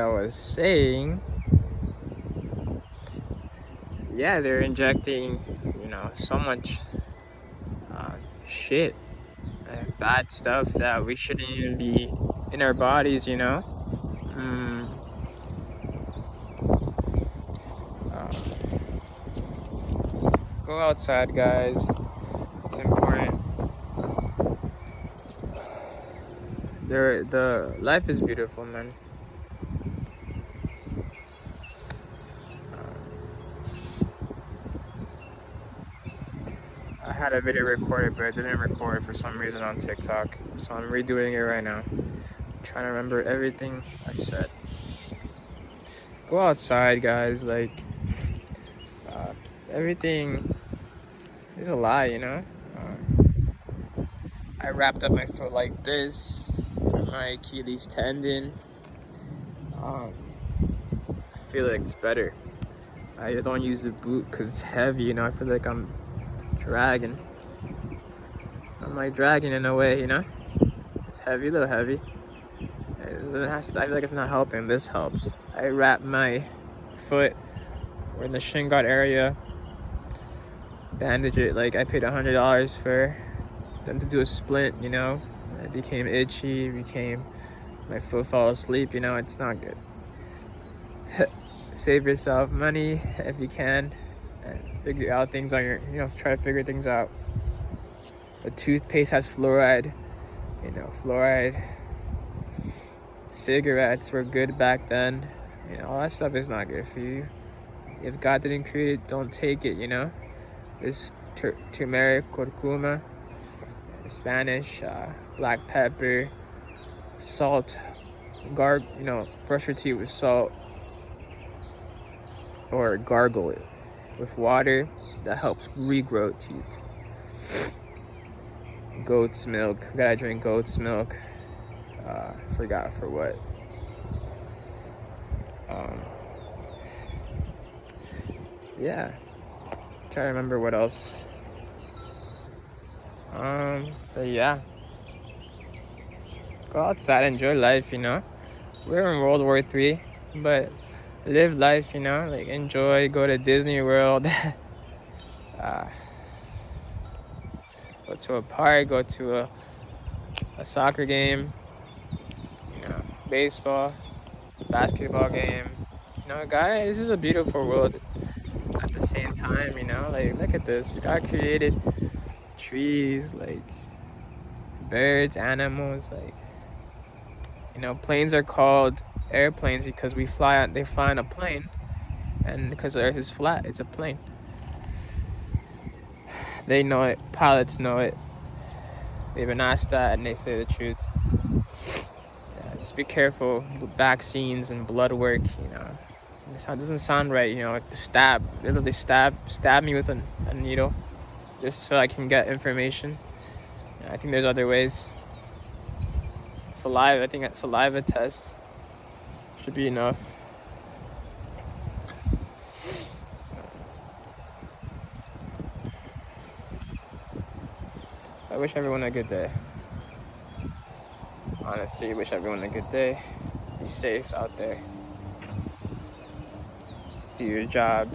I was saying, yeah, they're injecting, so much uh, shit and bad stuff that we shouldn't even be in our bodies. Mm, uh, go outside, guys. It's important. The life is beautiful, man. I had a video recorded, but I didn't record for some reason on TikTok, so I'm redoing it right now. I'm trying to remember everything I said. Go outside, guys. Uh, everything is a lie. I wrapped up my foot like this for my Achilles tendon. Um, I feel like it's better. I don't use the boot because it's heavy. I feel like I'm dragging. I'm like dragging in a way. It's heavy, a little heavy. I feel like it's not helping. This helps. I wrap my foot or in the shin guard area, bandage it. Like I paid $100 for them to do a splint. It became itchy. My foot fell asleep. It's not good. Save yourself money if you can, and figure out things on your. Try to figure things out. The toothpaste has fluoride. Fluoride. Cigarettes were good back then. All that stuff is not good for you. If God didn't create it, don't take it. This turmeric, curcuma, Spanish, black pepper, salt. Brush your teeth with salt or gargle it with water. That helps regrow teeth. Goat's milk. Gotta drink goat's milk. Forgot for what. Yeah. Try to remember what else. But yeah. Go outside, enjoy life, We're in World War III, but live life, like enjoy, go to Disney World, go to a park, go to a soccer game, baseball, basketball game. Guys, this is a beautiful world at the same time, like look at this. God created trees, like birds, animals, like planes are called airplanes because they fly on a plane, and because the earth is flat, it's a plane. They know it, pilots know it. They've been asked that and they say the truth. Yeah, just be careful with vaccines and blood work, It doesn't sound right, like the literally stab me with a needle just so I can get information. I think there's other ways. I think a saliva test should be enough. I wish everyone a good day. Honestly, wish everyone a good day. Be safe out there. Do your job.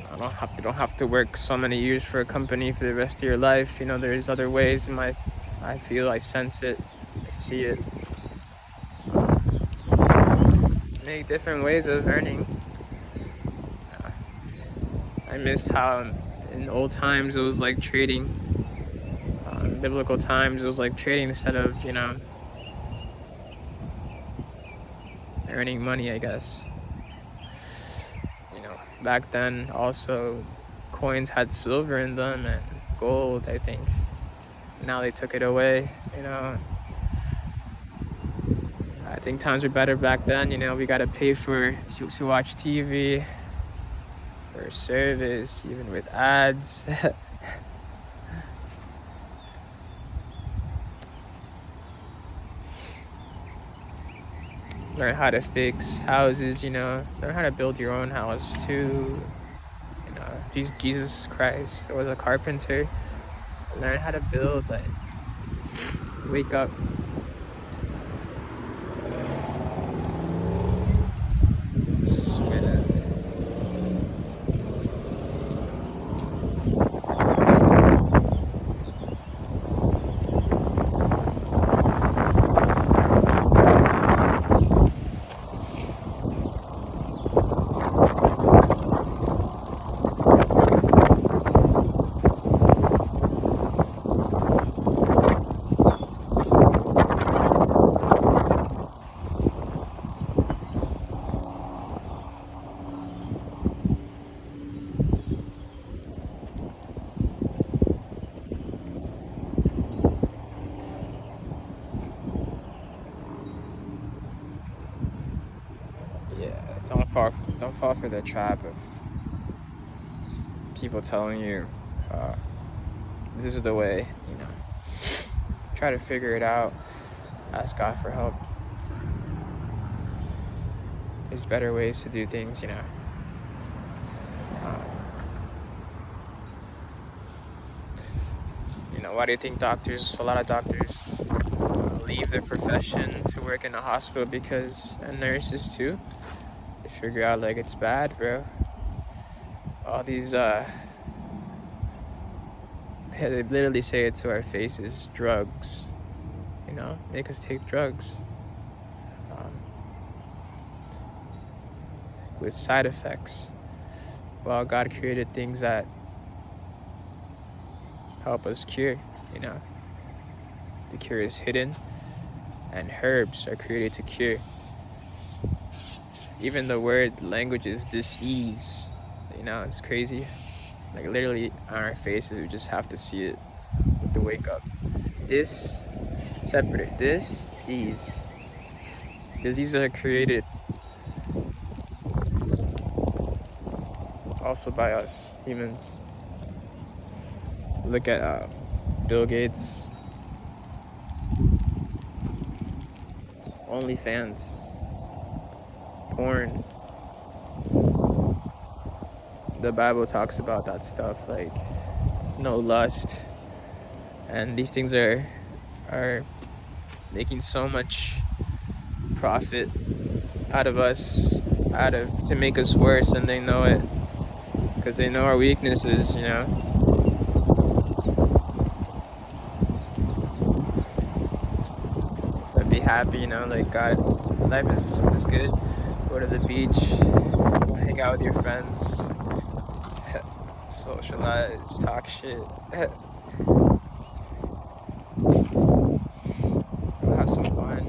I don't have to work so many years for a company for the rest of your life. There's other ways. I feel, I sense it, I see it. Make different ways of earning. I missed how in old times it was like trading. Biblical times it was like trading instead of earning money, I guess. Back then also coins had silver in them and gold, I think. Now they took it away. I think times were better back then. We gotta pay to watch TV, for service, even with ads. Learn how to fix houses, learn how to build your own house too. Jesus Christ was a carpenter. Learn how to build, wake up. Don't fall for the trap of people telling you this is the way. Try to figure it out. Ask God for help. There's better ways to do things. Why do you think a lot of doctors leave their profession to work in a hospital? And nurses too, they figure out like it's bad, bro. All these they literally say it to our faces, drugs, make us take drugs with side effects. Well, God created things that help us cure. The cure is hidden, and herbs are created to cure. Even the word language is dis-ease. It's crazy. Like literally on our faces, we just have to see it with the wake up. Separate. Dis-ease. Diseases are created also by us humans. Look at Bill Gates, OnlyFans, porn. The Bible talks about that stuff, like no lust, and these things are making so much profit out of us, to make us worse, and they know it because they know our weaknesses. But be happy, like God, life is good. Go to the beach, hang out with your friends, socialize, talk shit, have some fun,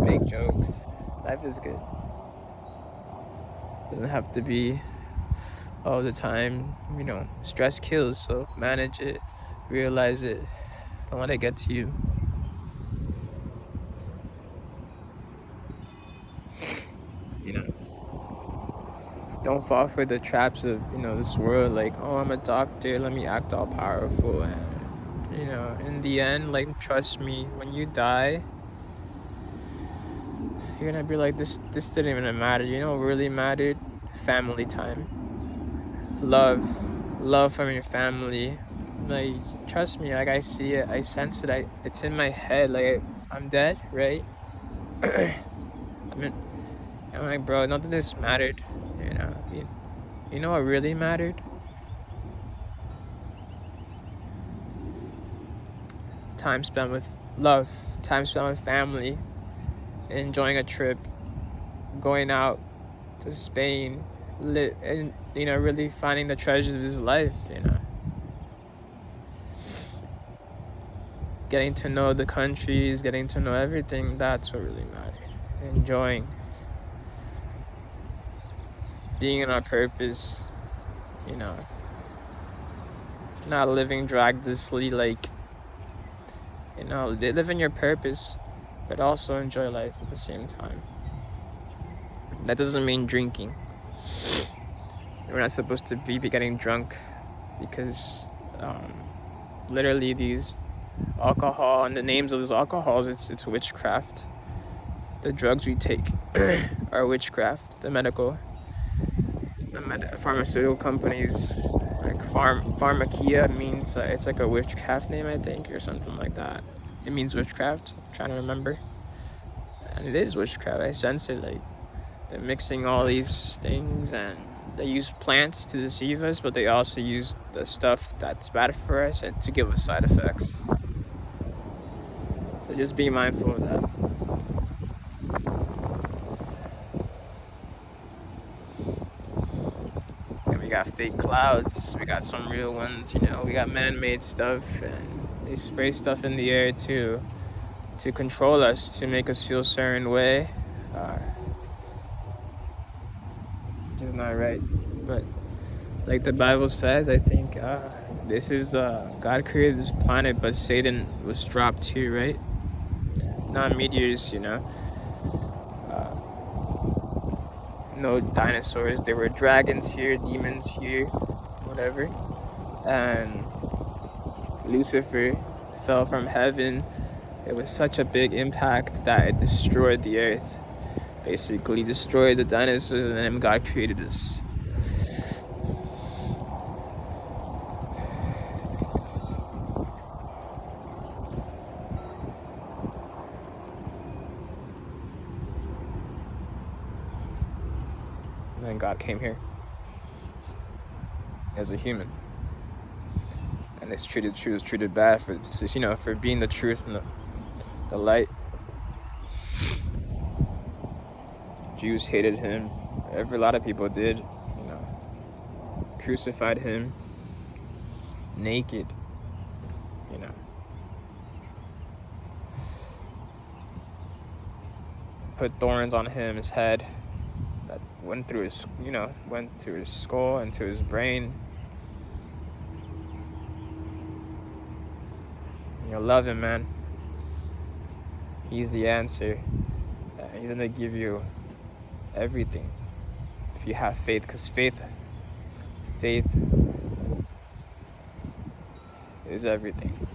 make jokes. Life is good. Doesn't have to be all the time. Stress kills, so manage it, realize it, don't let it get to you. Don't fall for the traps of this world, like, oh, I'm a doctor, let me act all powerful. And in the end, like, trust me, when you die, you're gonna be like, this didn't even matter. What really mattered? Family time, love from your family. Like, trust me, like, I see it, I sense it, it's in my head, like, I'm dead, right? I'm like, bro, nothing this mattered. What really mattered? Time spent with love, time spent with family, enjoying a trip, going out to Spain, and really finding the treasures of his life. Getting to know the countries, getting to know everything. That's what really mattered. Enjoying. Being in our purpose, not living dragglessly, like, live in your purpose, but also enjoy life at the same time. That doesn't mean drinking. We're not supposed to be getting drunk because literally these alcohol and the names of those alcohols, it's witchcraft. The drugs we take are witchcraft. The pharmaceutical companies, like Pharmakia means it's like a witchcraft name, I think, or something like that. It means witchcraft. I'm trying to remember, and it is witchcraft. I sense it. Like, they're mixing all these things, and they use plants to deceive us, but they also use the stuff that's bad for us and to give us side effects. So just be mindful of that. We got fake clouds, we got some real ones, we got man-made stuff, and they spray stuff in the air to control us, to make us feel a certain way, which is not right. But like the Bible says, I think this is God created this planet, but Satan was dropped too, right? Not meteors, no dinosaurs. There were dragons here, demons here, whatever. And Lucifer fell from heaven. It was such a big impact that it destroyed the earth. Basically destroyed the dinosaurs, and then God created us. And then God came here as a human. And it's treated bad for, you know, for being the truth and the light. Jews hated him. A lot of people did, you know. Crucified him naked, you know. Put thorns on him, his head, that went through his, you know, went through his skull into his brain. You love him, man. He's the answer. He's gonna give you everything if you have faith, because faith is everything.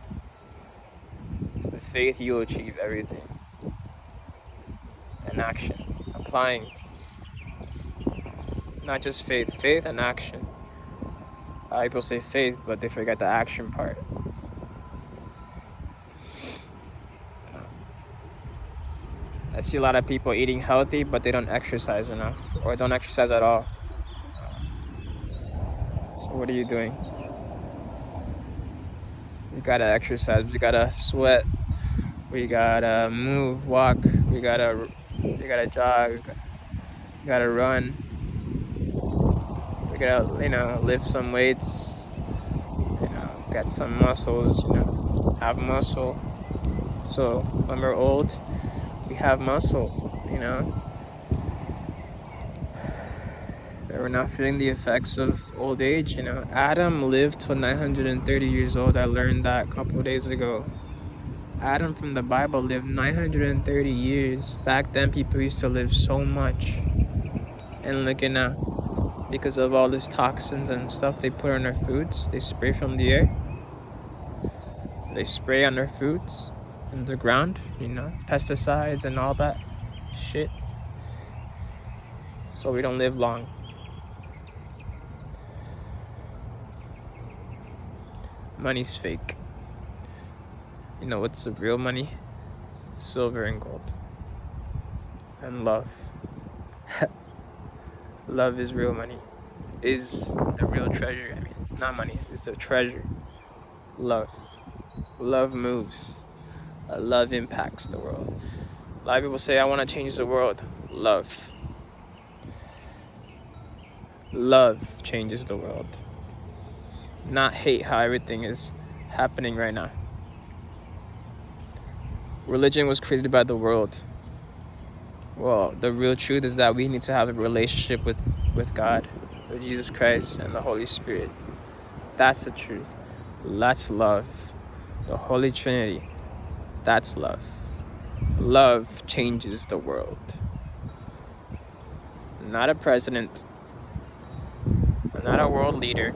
With faith, you'll achieve everything. And action, applying, not just faith and action. People say faith, but they forget the action part. I see a lot of people eating healthy, but they don't exercise enough, or don't exercise at all. So what are you doing? You gotta exercise, we gotta sweat, we gotta move, walk, you gotta jog, you gotta run, we gotta, you know, lift some weights, you know, get some muscles, you know, have muscle. So when we're old, we have muscle, you know. We're not feeling the effects of old age, you know. Adam lived till 930 years old. I learned that a couple of days ago. Adam from the Bible lived 930 years. Back then, people used to live so much. And look at now. Because of all these toxins and stuff they put on our foods, they spray from the air. They spray on our foods, in the ground, you know, pesticides and all that shit. So we don't live long. Money's fake. You know what's the real money? Silver and gold. And love. Love is real money. Is the real treasure. I mean, not money, it's the treasure. Love. Love moves. Love impacts the world. A lot of people say, I want to change the world. Love. Love changes the world. Not hate how everything is happening right now. Religion was created by the world. Well, the real truth is that we need to have a relationship with God, with Jesus Christ and the Holy Spirit. That's the truth. That's love. The Holy Trinity. That's love. Love changes the world. Not a president. Not a world leader.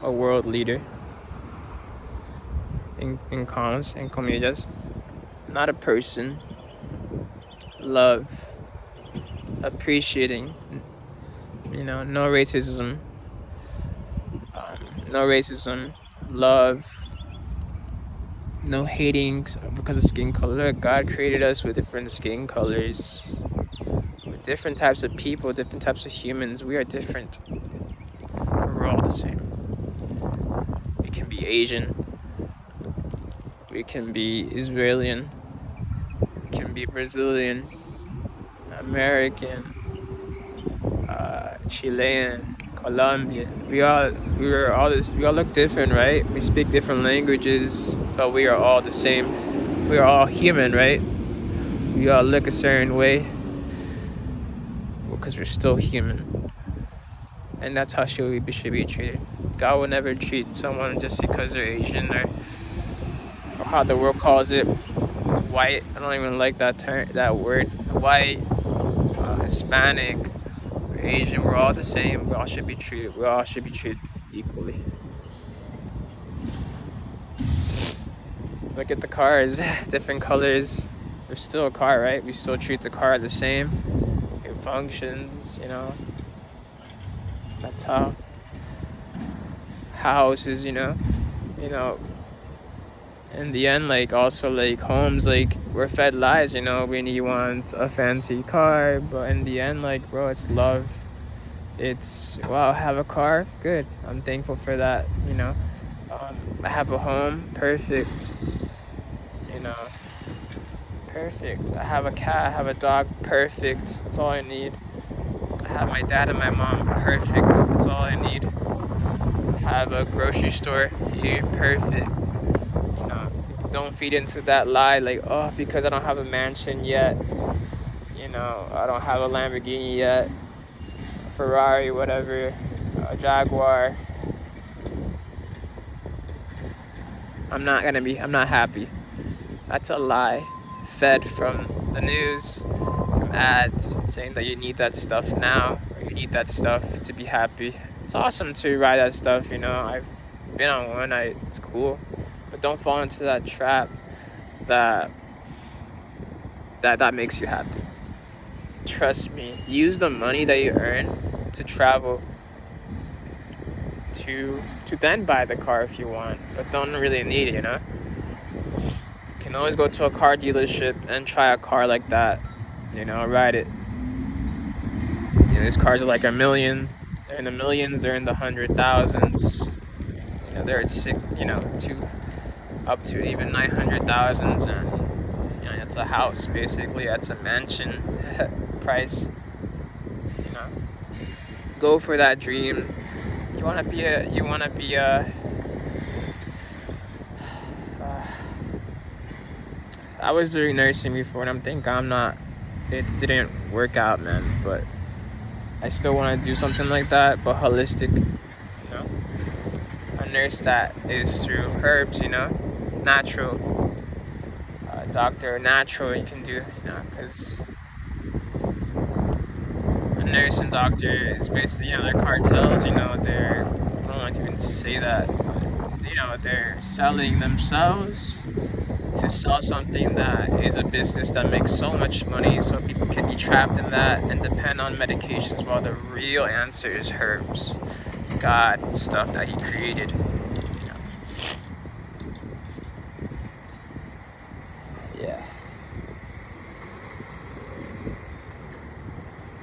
A world leader. In comillas. Not a person. Love. Appreciating. You know, no racism. No racism. Love. No hating because of skin color. God created us with different skin colors. With different types of people, different types of humans. We are different. We're all the same. We can be Asian. We can be Israeli. We can be Brazilian. American. Chilean. Colombian. We all look different, right? We speak different languages, but we are all the same. We are all human, right? We all look a certain way because we're still human. And that's how we should be treated. God will never treat someone just because they're Asian or how the world calls it, white. I don't even like that term, that word, white, Hispanic, or Asian, we're all the same. We all should be treated equally. Look at the cars, different colors. They're still a car, right? We still treat the car the same. It functions, you know. That's how houses, you know, in the end, like, also, like, homes, like, we're fed lies, you know. We want a fancy car, but in the end, like, bro, it's love. It's, wow, I have a car, good, I'm thankful for that, you know. I have a home, perfect, you know, perfect. I have a cat, I have a dog, perfect, that's all I need. I have my dad and my mom, perfect, that's all I need. I have a grocery store, yeah, perfect. You know, don't feed into that lie, like, oh, because I don't have a mansion yet, you know, I don't have a Lamborghini yet, a Ferrari, whatever, a Jaguar, I'm not happy. That's a lie fed from the news, from ads, saying that you need that stuff now, or you need that stuff to be happy. It's awesome to ride that stuff, you know. I've been on one, it's cool. But don't fall into that trap that makes you happy. Trust me, use the money that you earn to travel, to then buy the car if you want, but don't really need it, you know. You can always go to a car dealership and try a car like that, you know, ride it. You know, these cars are like $1 million. They're in the millions, they're in the 100,000s. You know, they're at up to even 900,000s, and you know, that's a house basically. That's a mansion price. You know, go for that dream. You wanna be I was doing nursing before, and I'm thinking it didn't work out, man, but I still want to do something like that, but holistic, you know. A nurse that is through herbs, you know, natural. Doctor, natural, you can do, you know, because a nurse and doctor is basically, you know, they're cartels, you know, I don't like to even say that, you know, they're selling themselves to sell something that is a business that makes so much money, so people can be trapped in that and depend on medications, while the real answer is herbs, God, stuff that he created, you know. Yeah.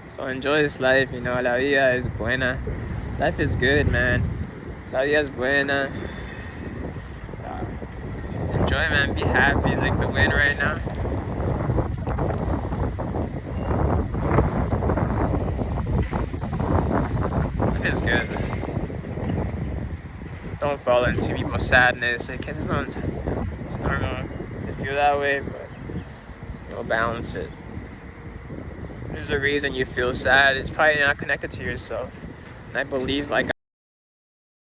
So enjoy this life, you know. La vida es buena. Life is good, man. La vida es buena. Enjoy, man. Be happy. Like the wind right now. Life is good, man. Don't fall into people's sadness. Like, it's normal to feel that way, but you'll balance it. There's a reason you feel sad. It's probably not connected to yourself. And I believe, like,